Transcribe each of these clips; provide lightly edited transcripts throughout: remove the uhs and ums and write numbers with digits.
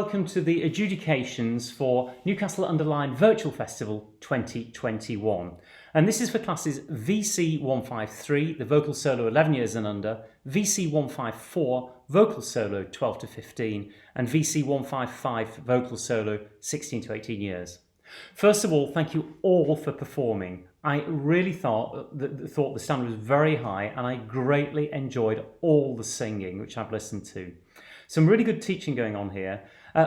welcome to the adjudications for Newcastle-under-Lyme Virtual Festival 2021. And this is for classes VC 153, the vocal solo 11 years and under, VC 154, vocal solo 12 to 15, and VC 155, vocal solo 16 to 18 years. First of all, thank you all for performing. I really thought the standard was very high, and I greatly enjoyed all the singing which I've listened to. Some really good teaching going on here.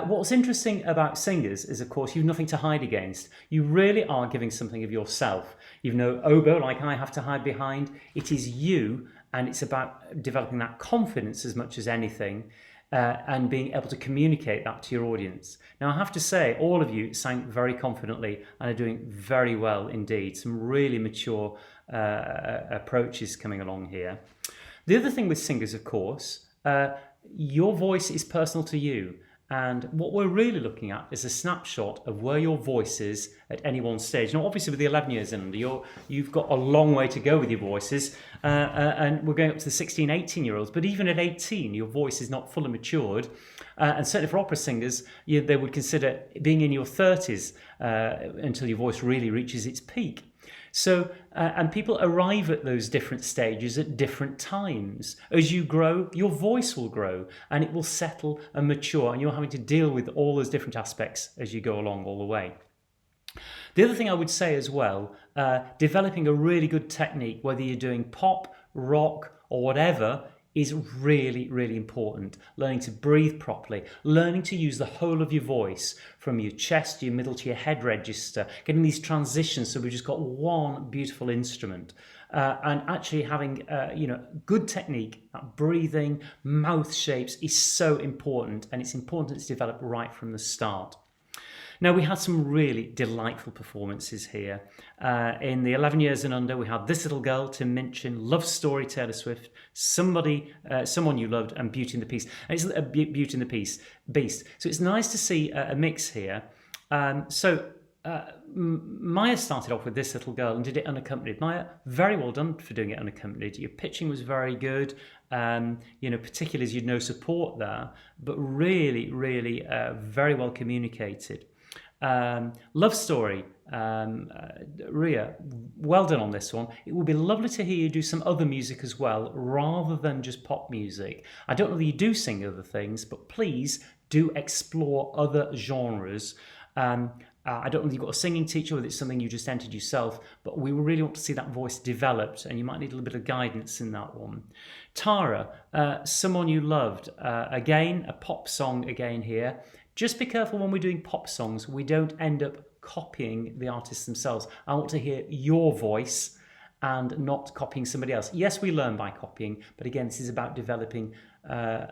What's interesting about singers is, of course, you've nothing to hide against. You really are giving something of yourself. You've no oboe like I have to hide behind. It is you, and it's about developing that confidence as much as anything, and being able to communicate that to your audience. Now, I have to say, all of you sang very confidently and are doing very well indeed. Some really mature approaches coming along here. The other thing with singers, of course, your voice is personal to you, and what we're really looking at is a snapshot of where your voice is at any one stage. Now, obviously, with the 11 years and under, you've got a long way to go with your voices, and we're going up to the 16, 18-year-olds, but even at 18, your voice is not fully matured, and certainly for opera singers, they would consider being in your 30s until your voice really reaches its peak. So, and people arrive at those different stages at different times. As you grow, your voice will grow and it will settle and mature, and you're having to deal with all those different aspects as you go along all the way. The other thing I would say as well, developing a really good technique, whether you're doing pop, rock or whatever, is really, really important. Learning to breathe properly, learning to use the whole of your voice from your chest to your middle to your head register, getting these transitions so we've just got one beautiful instrument, and actually having good technique. That breathing, mouth shapes is so important, and it's important it's developed right from the start. Now, we had some really delightful performances here. In the 11 years and under, we had This Little Girl, Tim Minchin, Love Story, Taylor Swift, Someone You Loved, and Beauty and the Beast. And it's Beauty and the Beast. So it's nice to see a mix here. Maya started off with This Little Girl and did it unaccompanied. Maya, very well done for doing it unaccompanied. Your pitching was very good. Particularly as you had no support there, but really, really very well communicated. Love Story, Ria, well done on this one. It would be lovely to hear you do some other music as well, rather than just pop music. I don't know that you do sing other things, but please do explore other genres. I don't know if you've got a singing teacher, whether it's something you just entered yourself, but we really want to see that voice developed, and you might need a little bit of guidance in that one. Tara, Someone You Loved, again, a pop song again here. Just be careful when we're doing pop songs, we don't end up copying the artists themselves. I want to hear your voice and not copying somebody else. Yes, we learn by copying, but again, this is about developing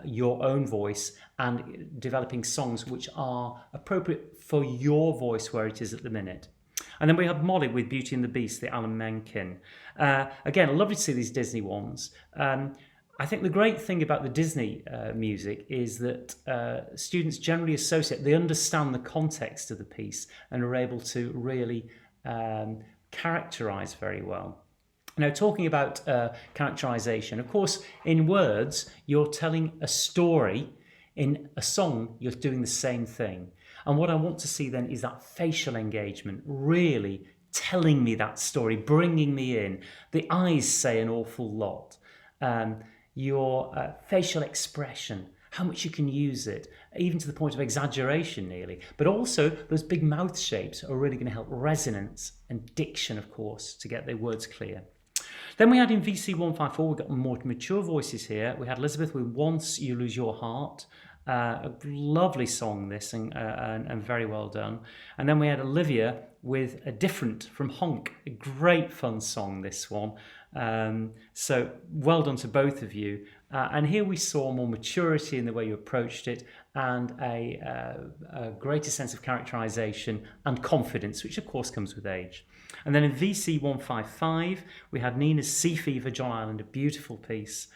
your own voice and developing songs which are appropriate for your voice where it is at the minute. And then we have Molly with Beauty and the Beast, the Alan Menken. Again, lovely to see these Disney ones. I think the great thing about the Disney music is that students generally associate, they understand the context of the piece and are able to really characterize very well. Now, talking about characterization, of course, in words, you're telling a story. In a song, you're doing the same thing. And what I want to see then is that facial engagement, really telling me that story, bringing me in. The eyes say an awful lot. Your facial expression, how much you can use it, even to the point of exaggeration nearly. But also, those big mouth shapes are really going to help resonance and diction, of course, to get their words clear. Then we had in VC 154, we got more mature voices here. We had Elizabeth with Once You Lose Your Heart. A lovely song, this, and very well done. And then we had Olivia with A Different from Honk. A great fun song, this one. So well done to both of you. And here we saw more maturity in the way you approached it, and a greater sense of characterization and confidence, which of course comes with age. And then in VC 155, we had Nina's Sea Fever, John Island, a beautiful piece.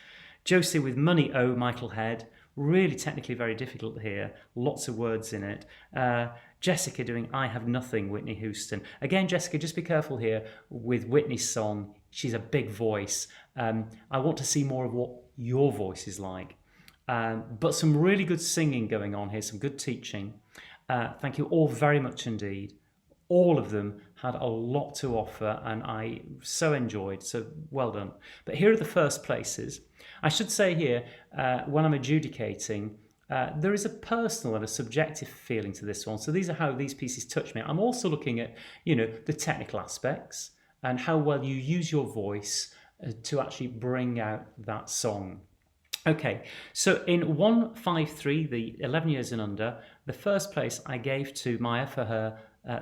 Josie with Money Oh, Michael Head. Really technically very difficult here, lots of words in it. Jessica doing I Have Nothing, Whitney Houston. Again, Jessica, just be careful here with Whitney's song. She's a big voice. I want to see more of what your voice is like. But some really good singing going on here, some good teaching. Thank you all very much indeed. All of them had a lot to offer and I so enjoyed, so well done. But here are the first places. I should say here, when I'm adjudicating, there is a personal and a subjective feeling to this one. So these are how these pieces touch me. I'm also looking at, the technical aspects and how well you use your voice to actually bring out that song. Okay, so in 153, the 11 years and under, the first place I gave to Maya for her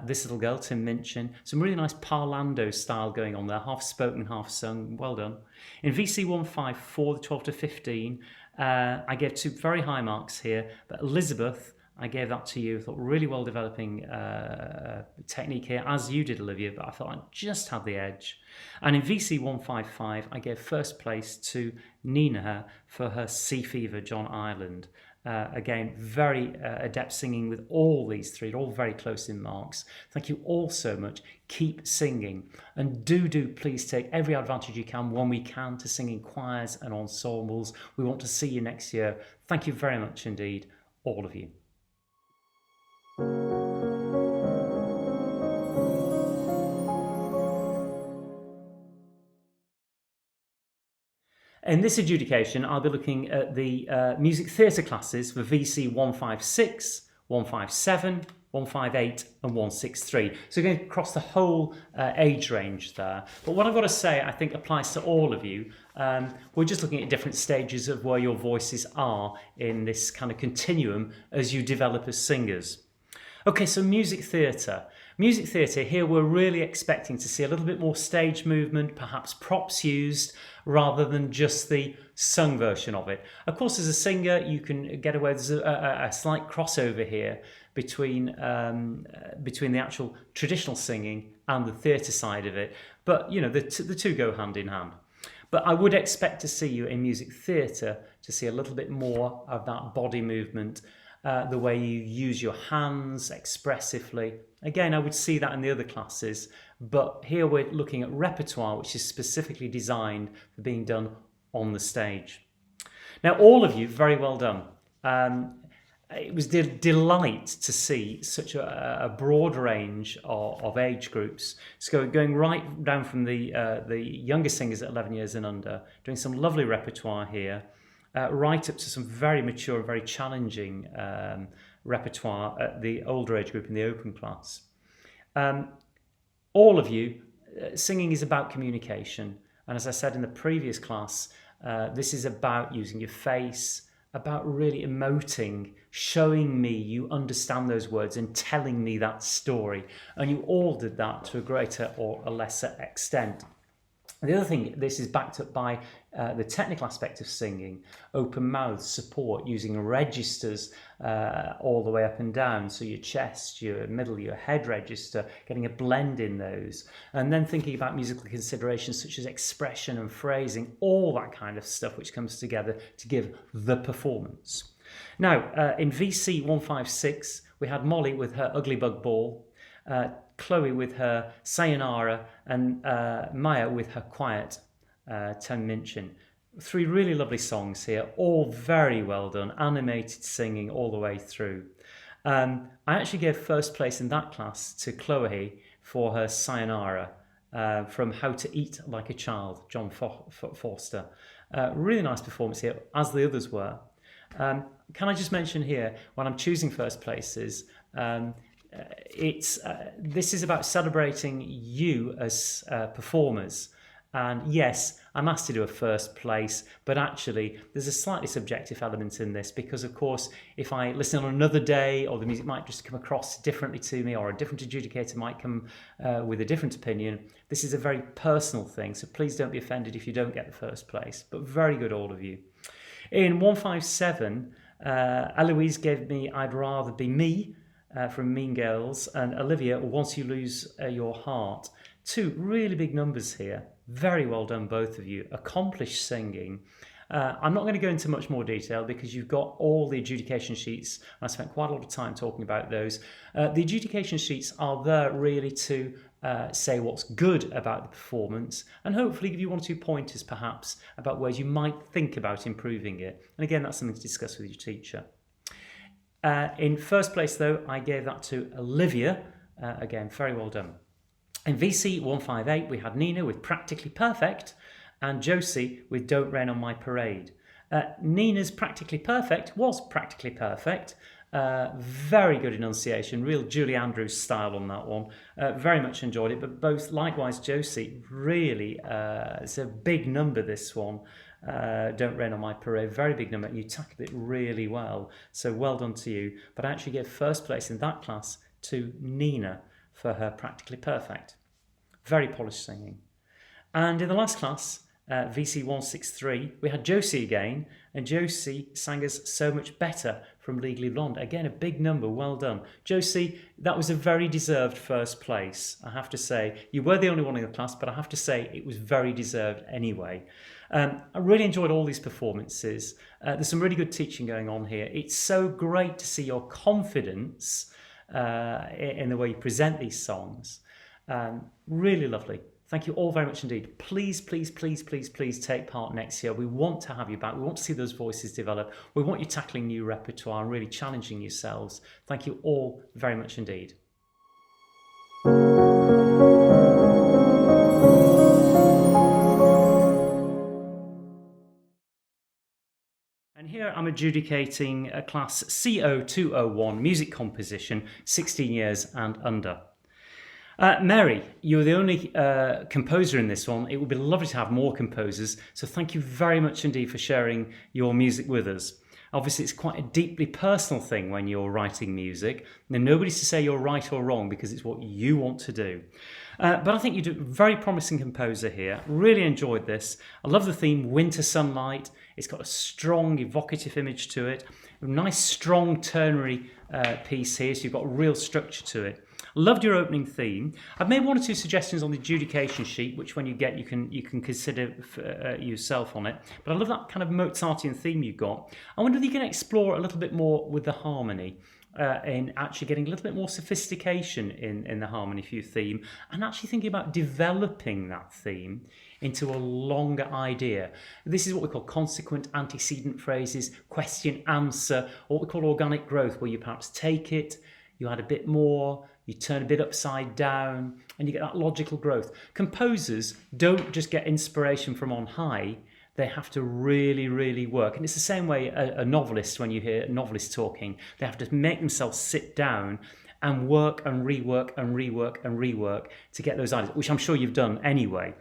This Little Girl, Tim Minchin. Some really nice parlando style going on there, half spoken, half sung. Well done. In VC 154, the 12 to 15, I gave 2 very high marks here, but Elizabeth, I gave that to you. I thought really well developing technique here, as you did, Olivia, but I felt I just had the edge. And in VC 155, I gave first place to Nina for her Sea Fever, John Ireland. Again, very adept singing with all these 3, all very close in marks. Thank you all so much. Keep singing, and do please take every advantage you can when we can to sing in choirs and ensembles. We want to see you next year. Thank you very much indeed, all of you. In this adjudication, I'll be looking at the music theatre classes for VC 156, 157, 158 and 163. So we're going to cross the whole age range there. But what I've got to say, I think applies to all of you. We're just looking at different stages of where your voices are in this kind of continuum as you develop as singers. Okay, so music theatre. Music theatre, here we're really expecting to see a little bit more stage movement, perhaps props used, rather than just the sung version of it. Of course, as a singer, you can get away, there's a slight crossover here between the actual traditional singing and the theatre side of it. But, the two go hand in hand. But I would expect to see you in music theatre to see a little bit more of that body movement, the way you use your hands expressively. Again, I would see that in the other classes, but here we're looking at repertoire which is specifically designed for being done on the stage. Now, all of you, very well done. It was a delight to see such a broad range of age groups. So going right down from the younger singers at 11 years and under, doing some lovely repertoire here, right up to some very mature, very challenging repertoire at the older age group in the open class. All of you, singing is about communication. And as I said in the previous class, this is about using your face, about really emoting, showing me you understand those words and telling me that story. And you all did that to a greater or a lesser extent. The other thing, this is backed up by the technical aspect of singing, open mouth, support, using registers all the way up and down. So your chest, your middle, your head register, getting a blend in those. And then thinking about musical considerations such as expression and phrasing, all that kind of stuff which comes together to give the performance. Now, in VC 156, we had Molly with her Ugly Bug Ball, Chloe with her Sayonara, and Maya with her Quiet, Tim Minchin. 3 really lovely songs here, all very well done, animated singing all the way through. I actually gave first place in that class to Chloe for her Sayonara from How to Eat Like a Child, John Forster. Really nice performance here, as the others were. Can I just mention here, when I'm choosing first places, this is about celebrating you as performers. And yes, I'm asked to do a first place, but actually there's a slightly subjective element in this because, of course, if I listen on another day or the music might just come across differently to me or a different adjudicator might come with a different opinion, this is a very personal thing. So please don't be offended if you don't get the first place, but very good, all of you. In 157, Eloise gave me I'd Rather Be Me from Mean Girls, and Olivia, Once You Lose Your Heart. 2 really big numbers here. Very well done, both of you. Accomplished singing. I'm not going to go into much more detail because you've got all the adjudication sheets. And I spent quite a lot of time talking about those. The adjudication sheets are there really to say what's good about the performance, and hopefully give you 1 or 2 pointers perhaps about ways you might think about improving it. And again, that's something to discuss with your teacher. In first place though, I gave that to Olivia. Again, very well done. In VC 158, we had Nina with Practically Perfect and Josie with Don't Rain on My Parade. Nina's Practically Perfect was practically perfect. Very good enunciation, real Julie Andrews style on that one. Very much enjoyed it, but both, likewise Josie, really, it's a big number, this one. Don't Rain on My Parade, very big number, and you tackled it really well. So well done to you. But I actually gave first place in that class to Nina for her Practically Perfect. Very polished singing. And in the last class, VC 163, we had Josie again, and Josie sang us So Much Better from Legally Blonde. Again, a big number, well done. Josie, that was a very deserved first place, I have to say. You were the only one in the class, but I have to say it was very deserved anyway. I really enjoyed all these performances. There's some really good teaching going on here. It's so great to see your confidence in the way you present these songs. Really lovely. Thank you all very much indeed. Please, please, please, please, please take part next year. We want to have you back. We want to see those voices develop. We want you tackling new repertoire and really challenging yourselves. Thank you all very much indeed. And here I'm adjudicating a class CO201 music composition, 16 years and under. Mary, you're the only composer in this one. It would be lovely to have more composers, so thank you very much indeed for sharing your music with us. Obviously, it's quite a deeply personal thing when you're writing music. Now, nobody's to say you're right or wrong because it's what you want to do. But I think you're a very promising composer here. Really enjoyed this. I love the theme, Winter Sunlight. It's got a strong, evocative image to it. A nice, strong, ternary piece here, so you've got a real structure to it. Loved your opening theme. I've made 1 or 2 suggestions on the adjudication sheet, which when you get, you can consider yourself on it. But I love that kind of Mozartian theme you've got. I wonder if you can explore a little bit more with the harmony, in actually getting a little bit more sophistication in the harmony for your theme, and actually thinking about developing that theme into a longer idea. This is what we call consequent antecedent phrases, question, answer, or what we call organic growth, where you perhaps take it, you add a bit more, you turn a bit upside down, and you get that logical growth. Composers don't just get inspiration from on high, they have to really, really work. And it's the same way a novelist, when you hear novelists talking, they have to make themselves sit down and work and rework and rework and rework to get those ideas, which I'm sure you've done anyway.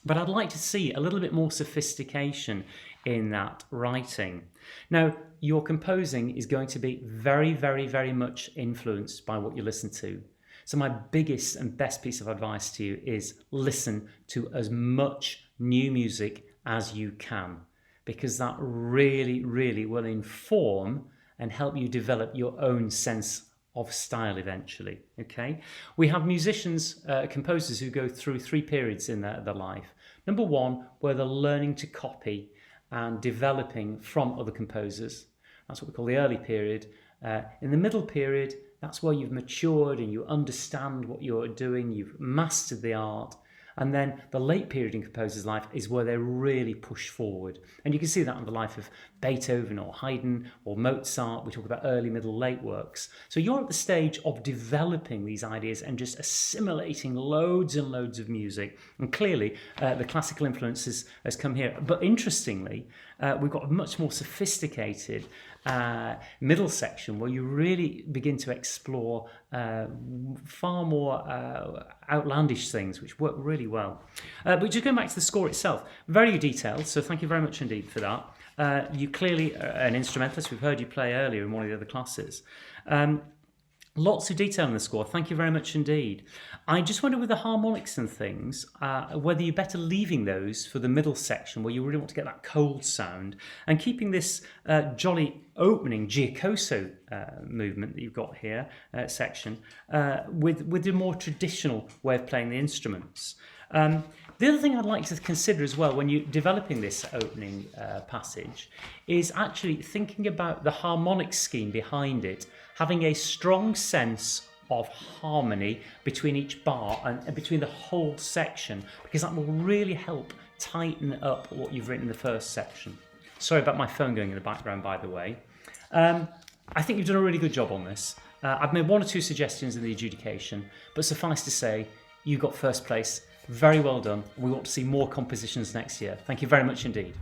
But I'd like to see a little bit more sophistication in that writing. Now, your composing is going to be very, very, very much influenced by what you listen to. So my biggest and best piece of advice to you is listen to as much new music as you can, because that really, really will inform and help you develop your own sense of style eventually. Okay, we have musicians, composers who go through 3 periods in their life. Number 1, where they're learning to copy and developing from other composers. That's what we call the early period. In the middle period, that's where you've matured and you understand what you're doing, you've mastered the art. And then the late period in composer's life is where they really push forward. And you can see that in the life of Beethoven or Haydn or Mozart. We talk about early, middle, late works. So you're at the stage of developing these ideas and just assimilating loads and loads of music. And clearly, the classical influence has come here. But interestingly, we've got a much more sophisticated middle section where you really begin to explore far more outlandish things which work really well. But just going back to the score itself, very detailed, so thank you very much indeed for that. You clearly are an instrumentalist. We've heard you play earlier in one of the other classes. Lots of detail in the score. Thank you very much indeed. I just wonder with the harmonics and things, whether you're better leaving those for the middle section where you really want to get that cold sound and keeping this jolly opening giacoso movement that you've got here, section, with the more traditional way of playing the instruments. The other thing I'd like to consider as well when you're developing this opening passage is actually thinking about the harmonic scheme behind it, having a strong sense of harmony between each bar and between the whole section, because that will really help tighten up what you've written in the first section. Sorry about my phone going in the background, by the way. I think you've done a really good job on this. I've made 1 or 2 suggestions in the adjudication, but suffice to say, you got first place. Very well done. We want to see more compositions next year. Thank you very much indeed.